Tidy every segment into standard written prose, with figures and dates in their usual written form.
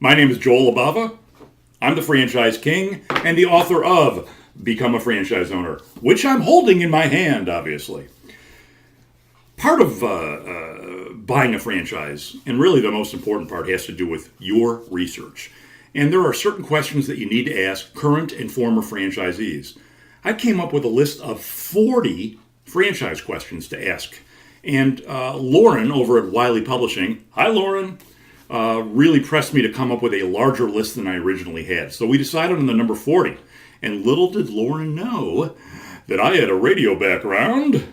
My name is Joel Abava. I'm the Franchise King and the author of Become a Franchise Owner, which I'm holding in my hand, obviously. Part of buying a franchise, and really the most important part, has to do with your research. And there are certain questions that you need to ask current and former franchisees. I came up with a list of 40 franchise questions to ask. And Lauren over at Wiley Publishing, hi Lauren, really pressed me to come up with a larger list than I originally had. So we decided on the number 40. And little did Lauren know that I had a radio background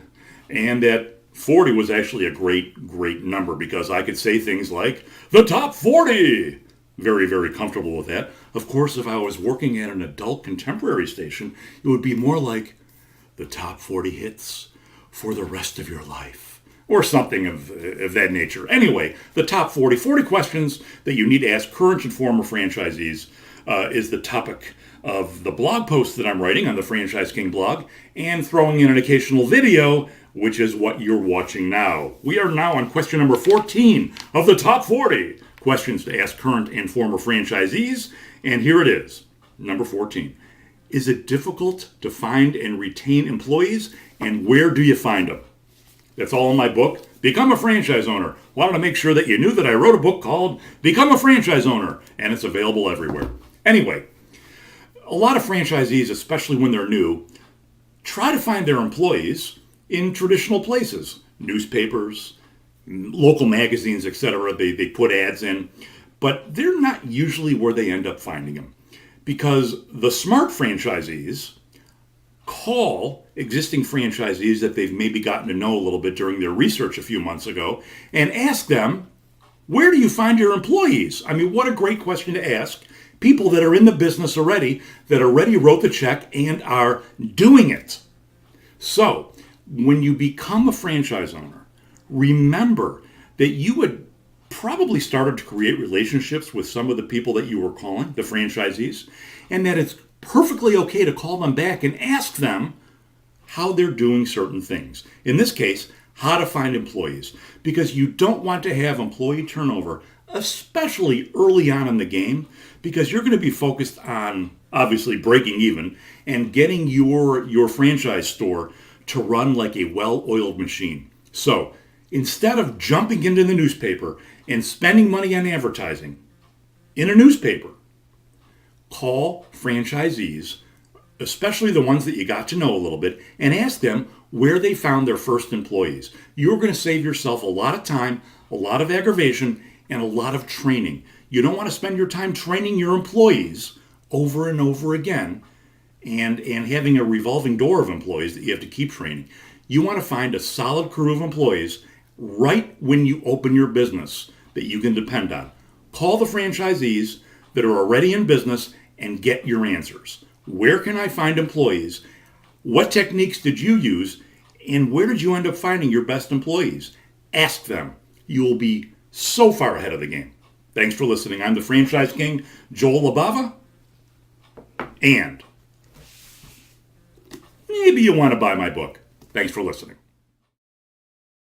and that 40 was actually a great number because I could say things like, the top 40! Very, very comfortable with that. Of course, if I was working at an adult contemporary station, it would be more like the top 40 hits for the rest of your life, or something of that nature. Anyway, the top 40 questions that you need to ask current and former franchisees is the topic of the blog post that I'm writing on the Franchise King blog, and throwing in an occasional video, which is what you're watching now. We are now on question number 14 of the top 40 questions to ask current and former franchisees, and here it is, number 14. Is it difficult to find and retain employees, and where do you find them? That's all in my book, Become a Franchise Owner. Wanted to make sure that you knew that I wrote a book called Become a Franchise Owner, and it's available everywhere. Anyway, a lot of franchisees, especially when they're new, try to find their employees in traditional places, newspapers, local magazines, etc. They put ads in, but they're not usually where they end up finding them, because the smart franchisees call existing franchisees that they've maybe gotten to know a little bit during their research a few months ago and ask them, where do you find your employees? I mean, what a great question to ask people that are in the business already, that already wrote the check and are doing it. So, when you become a franchise owner, remember that you had probably started to create relationships with some of the people that you were calling, the franchisees, and that it's perfectly okay to call them back and ask them how they're doing certain things. In this case, how to find employees, because you don't want to have employee turnover, especially early on in the game, because you're going to be focused on obviously breaking even and getting your franchise store to run like a well-oiled machine. So instead of jumping into the newspaper and spending money on advertising in a newspaper, call franchisees, especially the ones that you got to know a little bit, and ask them where they found their first employees. You're going to save yourself a lot of time, a lot of aggravation, and a lot of training. You don't want to spend your time training your employees over and over again and having a revolving door of employees that you have to keep training. You want to find a solid crew of employees right when you open your business that you can depend on. Call the franchisees that are already in business and get your answers. Where can I find employees? What techniques did you use? And where did you end up finding your best employees? Ask them. You will be so far ahead of the game. Thanks for listening. I'm the Franchise King, Joel Abava. And maybe you want to buy my book. Thanks for listening.